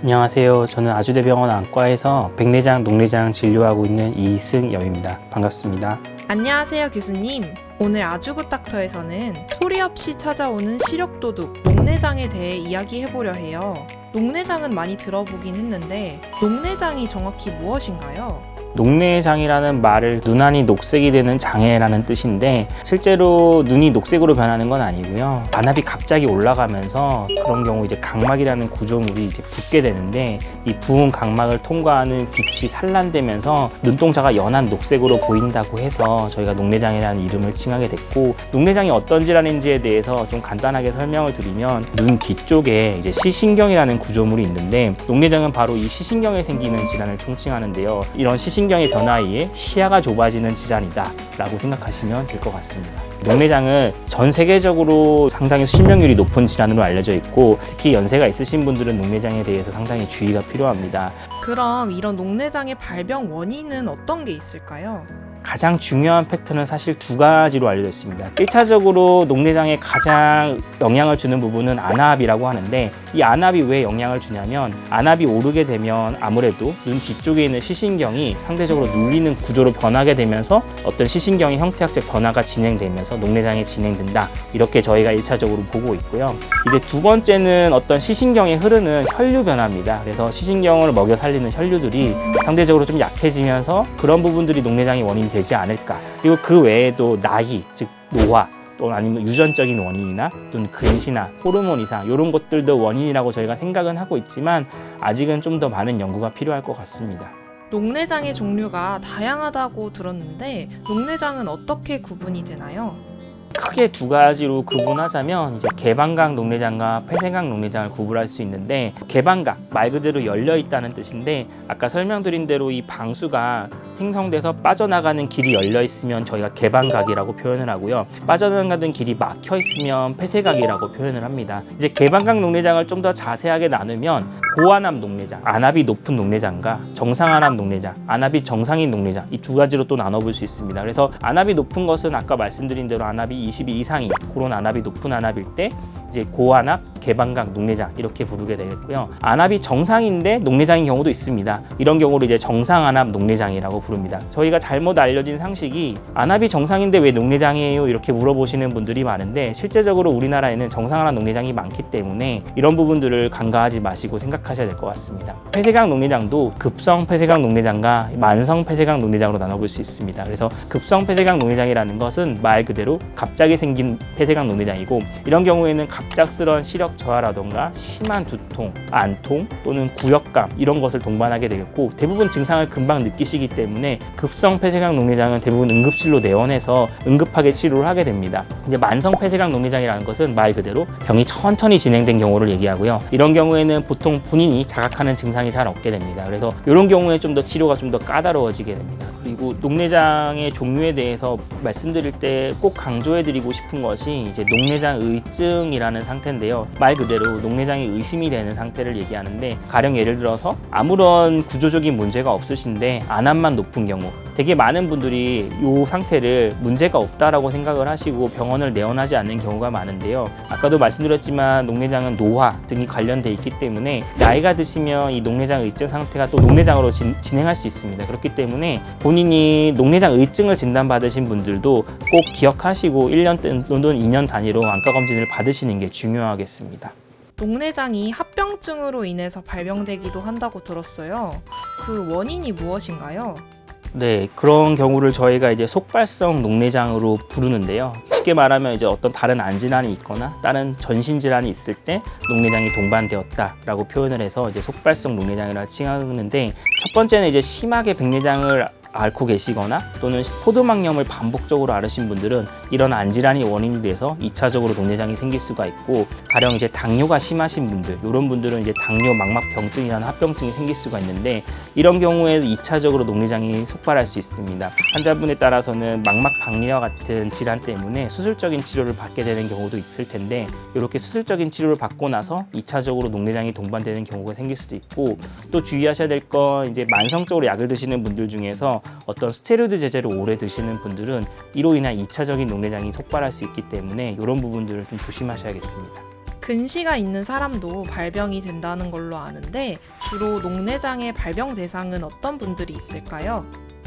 안녕하세요. 저는 아주대병원 안과에서 백내장, 녹내장 진료하고 있는 이승엽입니다. 반갑습니다. 안녕하세요, 교수님. 오늘 아주굿 닥터에서는 소리 없이 찾아오는 시력도둑, 녹내장에 대해 이야기해보려 해요. 녹내장은 많이 들어보긴 했는데 녹내장이 정확히 무엇인가요? 녹내장이라는 말을 눈안이 녹색이 되는 장애라는 뜻인데 실제로 눈이 녹색으로 변하는 건 아니고요. 안압이 갑자기 올라가면서 그런 경우 이제 각막이라는 구조물이 이제 붓게 되는데 이 부은 각막을 통과하는 빛이 산란되면서 눈동자가 연한 녹색으로 보인다고 해서 저희가 녹내장이라는 이름을 칭하게 됐고, 녹내장이 어떤 질환인지에 대해서 좀 간단하게 설명을 드리면 눈 뒤쪽에 이제 시신경이라는 구조물이 있는데 녹내장은 바로 이 시신경에 생기는 질환을 총칭하는데요. 이런 시신경의 변화에 의해 시야가 좁아지는 질환이다 라고 생각하시면 될 것 같습니다. 녹내장은 전 세계적으로 상당히 수명률이 높은 질환으로 알려져 있고, 특히 연세가 있으신 분들은 녹내장에 대해서 상당히 주의가 필요합니다. 그럼 이런 녹내장의 발병 원인은 어떤 게 있을까요? 가장 중요한 팩터는 사실 두 가지로 알려져 있습니다. 1차적으로 녹내장에 가장 영향을 주는 부분은 안압이라고 하는데, 이 안압이 왜 영향을 주냐면 안압이 오르게 되면 아무래도 눈 뒤쪽에 있는 시신경이 상대적으로 눌리는 구조로 변하게 되면서 어떤 시신경의 형태학적 변화가 진행되면서 녹내장이 진행된다, 이렇게 저희가 1차적으로 보고 있고요. 이제 두 번째는 어떤 시신경에 흐르는 혈류 변화입니다. 그래서 시신경을 먹여 살리는 혈류들이 상대적으로 좀 약해지면서 그런 부분들이 녹내장의 원인이 되지 않을까. 그리고 그 외에도 나이, 즉 노화, 또는 아니면 유전적인 원인이나 또는 근시나 호르몬 이상, 이런 것들도 원인이라고 저희가 생각은 하고 있지만 아직은 좀 더 많은 연구가 필요할 것 같습니다. 녹내장의 종류가 다양하다고 들었는데 녹내장은 어떻게 구분이 되나요? 크게 두 가지로 구분하자면 이제 개방각 녹내장과 폐쇄각 녹내장을 구분할 수 있는데, 개방각 말 그대로 열려 있다는 뜻인데 아까 설명드린 대로 이 방수가 생성돼서 빠져나가는 길이 열려 있으면 저희가 개방각이라고 표현을 하고요. 빠져나가는 길이 막혀 있으면 폐쇄각이라고 표현을 합니다. 이제 개방각 녹내장을 좀 더 자세하게 나누면 고안압 녹내장, 안압이 높은 녹내장과 정상안압 녹내장, 안압이 정상인 녹내장, 이 두 가지로 또 나눠볼 수 있습니다. 그래서 안압이 높은 것은 아까 말씀드린 대로 안압이 22 이상이 그런 안압이 높은 안압일 때 이제 고안압, 개방각 녹내장 이렇게 부르게 되겠고요. 안압이 정상인데 녹내장인 경우도 있습니다. 이런 경우를 이제 정상안압 녹내장이라고 부릅니다. 저희가 잘못 알려진 상식이 안압이 정상인데 왜 녹내장이에요? 이렇게 물어보시는 분들이 많은데 실제적으로 우리나라에는 정상안압 녹내장이 많기 때문에 이런 부분들을 간과하지 마시고 생각하셔야 될 것 같습니다. 폐쇄각 녹내장도 급성 폐쇄각 녹내장과 만성 폐쇄각 녹내장으로 나눠볼 수 있습니다. 그래서 급성 폐쇄각 녹내장이라는 것은 말 그대로 갑자기 생긴 폐쇄각 녹내장이고, 이런 경우에는 갑작스러운 시력 저하라던가 심한 두통, 안통 또는 구역감 이런 것을 동반하게 되겠고, 대부분 증상을 금방 느끼시기 때문에 급성 폐쇄각 녹내장은 대부분 응급실로 내원해서 응급하게 치료를 하게 됩니다. 이제 만성 폐쇄각 녹내장이라는 것은 말 그대로 병이 천천히 진행된 경우를 얘기하고요. 이런 경우에는 보통 본인이 자각하는 증상이 잘 없게 됩니다. 그래서 이런 경우에 좀 더 치료가 좀 더 까다로워지게 됩니다. 그리고 녹내장의 종류에 대해서 말씀드릴 때 꼭 강조해드리고 싶은 것이 이제 녹내장 의증이라는 상태인데요. 말 그대로 녹내장이 의심이 되는 상태를 얘기하는데, 가령 예를 들어서 아무런 구조적인 문제가 없으신데 안압만 높은 경우, 되게 많은 분들이 이 상태를 문제가 없다라고 생각을 하시고 병원을 내원하지 않는 경우가 많은데요. 아까도 말씀드렸지만 녹내장은 노화 등이 관련돼 있기 때문에 나이가 드시면 이 녹내장 의증 상태가 또 녹내장으로 진행할 수 있습니다. 그렇기 때문에 본인이 녹내장 의증을 진단받으신 분들도 꼭 기억하시고 1년 또는 2년 단위로 안과 검진을 받으시는 게 중요하겠습니다. 녹내장이 합병증으로 인해서 발병되기도 한다고 들었어요. 그 원인이 무엇인가요? 네, 그런 경우를 저희가 이제 속발성 녹내장으로 부르는데요. 쉽게 말하면 이제 어떤 다른 안 질환이 있거나 다른 전신 질환이 있을 때 녹내장이 동반되었다라고 표현을 해서 이제 속발성 녹내장이라고 칭하는데, 첫 번째는 이제 심하게 백내장을 앓고 계시거나 또는 포도막염을 반복적으로 앓으신 분들은 이런 안질환이 원인이 돼서 2차적으로 녹내장이 생길 수가 있고, 가령 이제 당뇨가 심하신 분들, 이런 분들은 이제 당뇨 망막병증이라는 합병증이 생길 수가 있는데, 이런 경우에 2차적으로 녹내장이 속발할 수 있습니다. 환자분에 따라서는 망막 박리와 같은 질환 때문에 수술적인 치료를 받게 되는 경우도 있을 텐데, 이렇게 수술적인 치료를 받고 나서 2차적으로 녹내장이 동반되는 경우가 생길 수도 있고, 또 주의하셔야 될 건 이제 만성적으로 약을 드시는 분들 중에서 어떤 스테로이드 제제를 오래 드시는 분들은 이로 인한 2차적인 녹내장이 속발할 수 있기 때문에 이런 부분들을 좀 조심하셔야겠습니다. 근시가 있는 사람도 발병이 된다는 걸로 아는데 주로 녹내장의 발병 대상은 어떤 분들이 있을까요?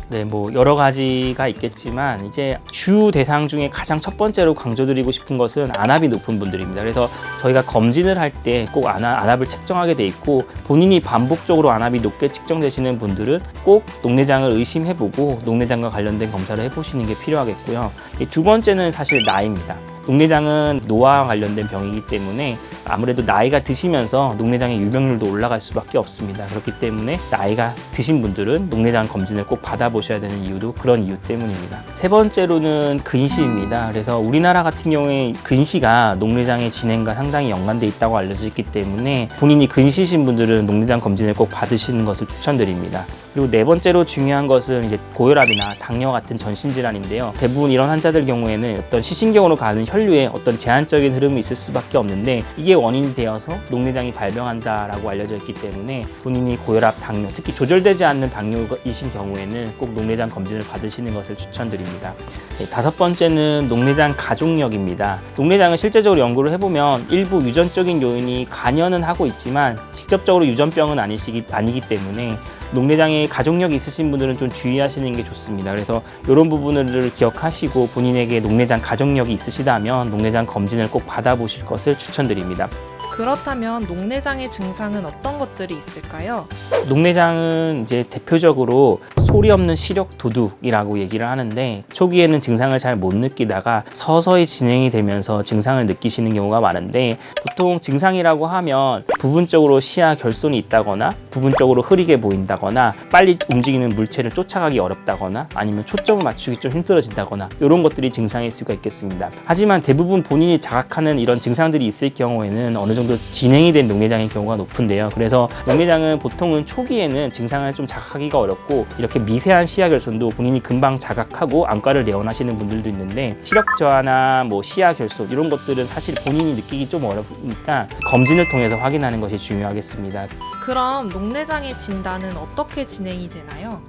네, 뭐 여러 가지가 있겠지만 이제 주 대상 중에 가장 첫 번째로 강조드리고 싶은 것은 안압이 높은 분들입니다. 그래서 저희가 검진을 할 때 꼭 안압을 책정하게 돼 있고 본인이 반복적으로 안압이 높게 측정되시는 분들은 꼭 녹내장을 의심해보고 녹내장과 관련된 검사를 해보시는 게 필요하겠고요. 두 번째는 사실 나이입니다. 녹내장은 노화와 관련된 병이기 때문에 아무래도 나이가 드시면서 녹내장의 유병률도 올라갈 수밖에 없습니다. 그렇기 때문에 나이가 드신 분들은 녹내장 검진을 꼭 받아보셔야 되는 이유도 그런 이유 때문입니다. 세 번째로는 근시입니다. 그래서 우리나라 같은 경우에 근시가 녹내장의 진행과 상당히 연관돼 있다고 알려져 있기 때문에 본인이 근시신 분들은 녹내장 검진을 꼭 받으시는 것을 추천드립니다. 그리고 네 번째로 중요한 것은 이제 고혈압이나 당뇨 같은 전신질환인데요. 대부분 이런 환자들 경우에는 어떤 시신경으로 가는 혈류에 어떤 제한적인 흐름이 있을 수밖에 없는데 이게 원인이 되어서 녹내장이 발병한다라고 알려져 있기 때문에 본인이 고혈압, 당뇨, 특히 조절되지 않는 당뇨이신 경우에는 꼭 녹내장 검진을 받으시는 것을 추천드립니다. 네, 다섯 번째는 녹내장 가족력입니다. 녹내장은 실제적으로 연구를 해보면 일부 유전적인 요인이 관여는 하고 있지만 직접적으로 유전병은 아니기 때문에 녹내장에 가족력이 있으신 분들은 좀 주의하시는 게 좋습니다. 그래서 이런 부분을 기억하시고 본인에게 녹내장 가족력이 있으시다면 녹내장 검진을 꼭 받아보실 것을 추천드립니다. 그렇다면 녹내장의 증상은 어떤 것들이 있을까요? 녹내장은 이제 대표적으로 소리 없는 시력 도둑이라고 얘기를 하는데 초기에는 증상을 잘 못 느끼다가 서서히 진행이 되면서 증상을 느끼시는 경우가 많은데 보통 증상이라고 하면 부분적으로 시야 결손이 있다거나 부분적으로 흐리게 보인다거나 빨리 움직이는 물체를 쫓아가기 어렵다거나 아니면 초점을 맞추기 좀 힘들어진다거나 이런 것들이 증상일 수가 있겠습니다. 하지만 대부분 본인이 자각하는 이런 증상들이 있을 경우에는 어느 정도 진행이 된 녹내장의 경우가 높은데요. 그래서 녹내장은 보통은 초기에는 증상을 좀 자각하기가 어렵고 이렇게 미세한 시야 결손도 본인이 금방 자각하고 안과를 내원하시는 분들도 있는데 시력 저하나 뭐 시야 결손 이런 것들은 사실 본인이 느끼기 좀 어렵으니까 검진을 통해서 확인하는 것이 중요하겠습니다. 그럼 녹내장의 진단은 어떻게 진행이 되나요?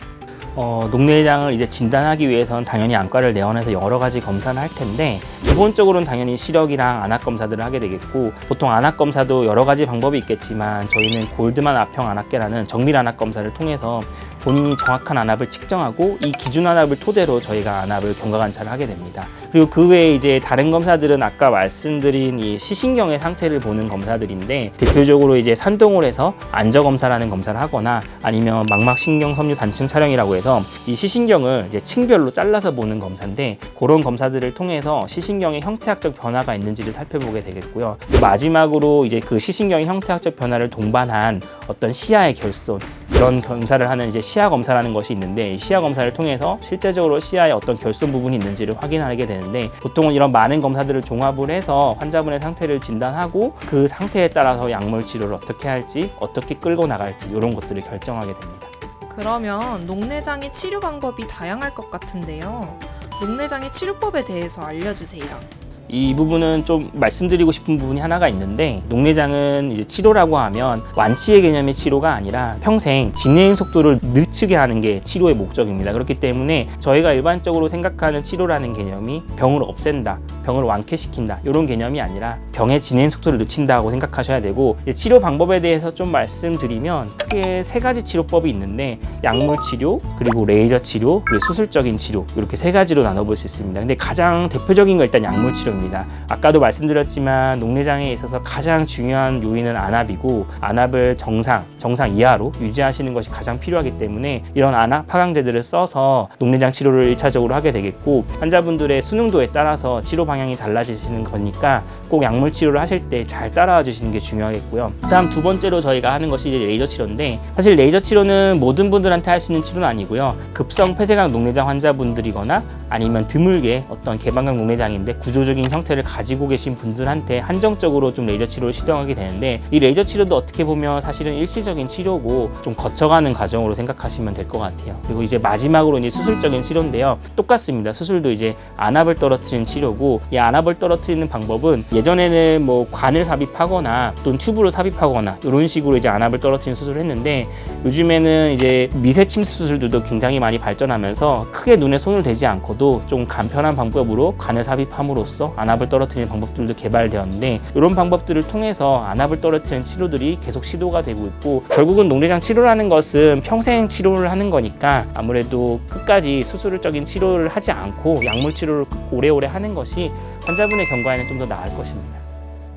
녹내장을 이제 진단하기 위해서는 당연히 안과를 내원해서 여러 가지 검사를 할 텐데 기본적으로는 당연히 시력이랑 안압 검사들을 하게 되겠고 보통 안압 검사도 여러 가지 방법이 있겠지만 저희는 골드만 압형 안압계라는 정밀 안압 검사를 통해서 본인이 정확한 안압을 측정하고 이 기준 안압을 토대로 저희가 안압을 경과 관찰을 하게 됩니다. 그리고 그 외에 이제 다른 검사들은 아까 말씀드린 이 시신경의 상태를 보는 검사들인데 대표적으로 이제 산동을 해서 안저 검사라는 검사를 하거나 아니면 망막신경 섬유 단층 촬영이라고 해서 이 시신경을 이제 층별로 잘라서 보는 검사인데 그런 검사들을 통해서 시신경의 형태학적 변화가 있는지를 살펴보게 되겠고요. 마지막으로 이제 그 시신경의 형태학적 변화를 동반한 어떤 시야의 결손 이런 검사를 하는 이제 시야 검사라는 것이 있는데 이 시야 검사를 통해서 실제적으로 시야에 어떤 결손 부분이 있는지를 확인하게 되는데 보통은 이런 많은 검사들을 종합을 해서 환자분의 상태를 진단하고 그 상태에 따라서 약물 치료를 어떻게 할지 어떻게 끌고 나갈지 이런 것들을 결정하게 됩니다. 그러면 녹내장의 치료 방법이 다양할 것 같은데요. 녹내장의 치료법에 대해서 알려주세요. 이 부분은 좀 말씀드리고 싶은 부분이 하나가 있는데 녹내장은 이제 치료라고 하면 완치의 개념의 치료가 아니라 평생 진행 속도를 늦추게 하는 게 치료의 목적입니다. 그렇기 때문에 저희가 일반적으로 생각하는 치료라는 개념이 병을 없앤다, 병을 완쾌시킨다 이런 개념이 아니라 병의 진행 속도를 늦춘다고 생각하셔야 되고 치료 방법에 대해서 좀 말씀드리면 크게 세 가지 치료법이 있는데 약물 치료, 그리고 레이저 치료, 그리고 수술적인 치료 이렇게 세 가지로 나눠볼 수 있습니다. 근데 가장 대표적인 건 일단 약물 치료 입니다. 아까도 말씀드렸지만 녹내장에 있어서 가장 중요한 요인은 안압이고 안압을 정상 이하로 유지하시는 것이 가장 필요하기 때문에 이런 안압 하강제들을 써서 녹내장 치료를 1차적으로 하게 되겠고 환자분들의 수능도에 따라서 치료 방향이 달라지시는 거니까 꼭 약물 치료를 하실 때 잘 따라와 주시는 게 중요하겠고요. 다음 두 번째로 저희가 하는 것이 이제 레이저 치료인데 사실 레이저 치료는 모든 분들한테 할 수 있는 치료는 아니고요. 급성 폐쇄강 녹내장 환자분들이거나 아니면 드물게 어떤 개방강 녹내장인데 구조적인 형태를 가지고 계신 분들한테 한정적으로 좀 레이저 치료를 시도하게 되는데 이 레이저 치료도 어떻게 보면 사실은 일시적인 치료고 좀 거쳐가는 과정으로 생각하시면 될 것 같아요. 그리고 이제 마지막으로 이제 수술적인 치료인데요. 똑같습니다. 수술도 이제 안압을 떨어뜨리는 치료고 이 안압을 떨어뜨리는 방법은 예전에는 뭐 관을 삽입하거나 또는 튜브를 삽입하거나 이런 식으로 이제 안압을 떨어뜨리는 수술을 했는데 요즘에는 이제 미세 침습 수술들도 굉장히 많이 발전하면서 크게 눈에 손을 대지 않고 중에서도 좀 간편한 방법으로 간을 삽입함으로써 안압을 떨어뜨리는 방법들도 개발되었는데, 이런 방법들을 통해서 안압을 떨어뜨리는 치료들이 계속 시도가 되고 있고, 결국은 녹내장 치료라는 것은 평생 치료를 하는 거니까 아무래도 끝까지 수술적인 치료를 하지 않고 약물 치료를 오래오래 하는 것이 환자분의 경과에는 좀 더 나을 것입니다.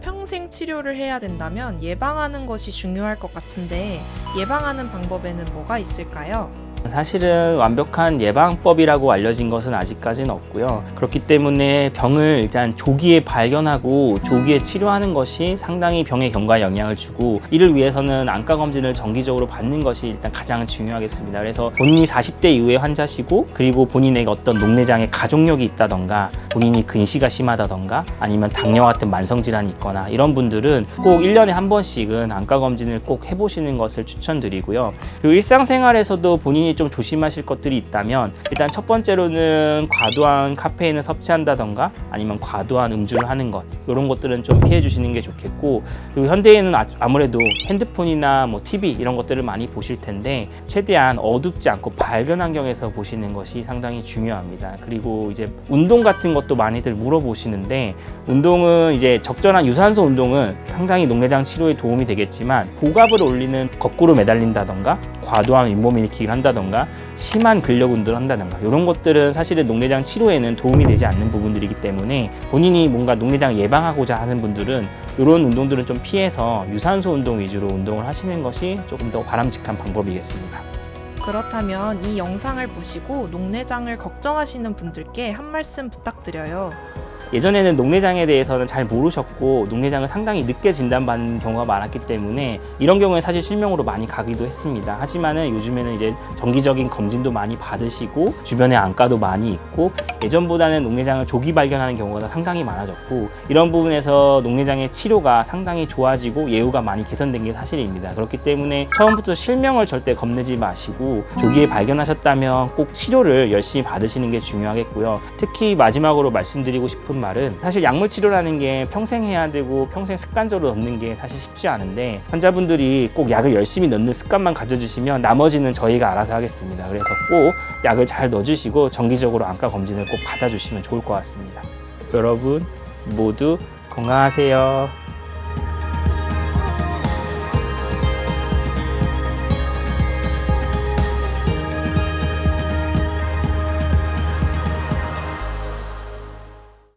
평생 치료를 해야 된다면 예방하는 것이 중요할 것 같은데 예방하는 방법에는 뭐가 있을까요? 사실은 완벽한 예방법이라고 알려진 것은 아직까지는 없고요. 그렇기 때문에 병을 일단 조기에 발견하고 조기에 치료하는 것이 상당히 병의 경과에 영향을 주고, 이를 위해서는 안과 검진을 정기적으로 받는 것이 일단 가장 중요하겠습니다. 그래서 본인이 40대 이후의 환자시고, 그리고 본인에게 어떤 녹내장의 가족력이 있다던가, 본인이 근시가 심하다던가, 아니면 당뇨 같은 만성질환이 있거나 이런 분들은 꼭 1년에 한 번씩은 안과 검진을 꼭 해보시는 것을 추천드리고요. 그리고 일상생활에서도 본인이 좀 조심하실 것들이 있다면, 일단 첫 번째로는 과도한 카페인을 섭취한다던가 아니면 과도한 음주를 하는 것, 이런 것들은 좀 피해 주시는 게 좋겠고, 그리고 현대인은 아무래도 핸드폰이나 뭐 TV 이런 것들을 많이 보실 텐데 최대한 어둡지 않고 밝은 환경에서 보시는 것이 상당히 중요합니다. 그리고 이제 운동 같은 것도 많이들 물어보시는데, 운동은 이제 적절한 유산소 운동은 상당히 녹내장 치료에 도움이 되겠지만, 복압을 올리는 거꾸로 매달린다던가 과도한 윗몸 일으키기를 한다던가 심한 근력 운동을 한다던가, 이런 것들은 사실은 녹내장 치료에는 도움이 되지 않는 부분들이기 때문에, 본인이 뭔가 녹내장을 예방하고자 하는 분들은 이런 운동들은 좀 피해서 유산소 운동 위주로 운동을 하시는 것이 조금 더 바람직한 방법이겠습니다. 그렇다면 이 영상을 보시고 녹내장을 걱정하시는 분들께 한 말씀 부탁드려요. 예전에는 녹내장에 대해서는 잘 모르셨고 녹내장을 상당히 늦게 진단받는 경우가 많았기 때문에 이런 경우에 사실 실명으로 많이 가기도 했습니다. 하지만은 요즘에는 이제 정기적인 검진도 많이 받으시고 주변에 안과도 많이 있고, 예전보다는 녹내장을 조기 발견하는 경우가 상당히 많아졌고, 이런 부분에서 녹내장의 치료가 상당히 좋아지고 예후가 많이 개선된 게 사실입니다. 그렇기 때문에 처음부터 실명을 절대 겁내지 마시고 조기에 발견하셨다면 꼭 치료를 열심히 받으시는 게 중요하겠고요. 특히 마지막으로 말씀드리고 싶은 말은, 사실 약물 치료라는 게 평생 해야 되고 평생 습관적으로 넣는 게 사실 쉽지 않은데, 환자분들이 꼭 약을 열심히 넣는 습관만 가져주시면 나머지는 저희가 알아서 하겠습니다. 그래서 꼭 약을 잘 넣어주시고 정기적으로 안과 검진을 꼭 받아주시면 좋을 것 같습니다. 여러분 모두 건강하세요.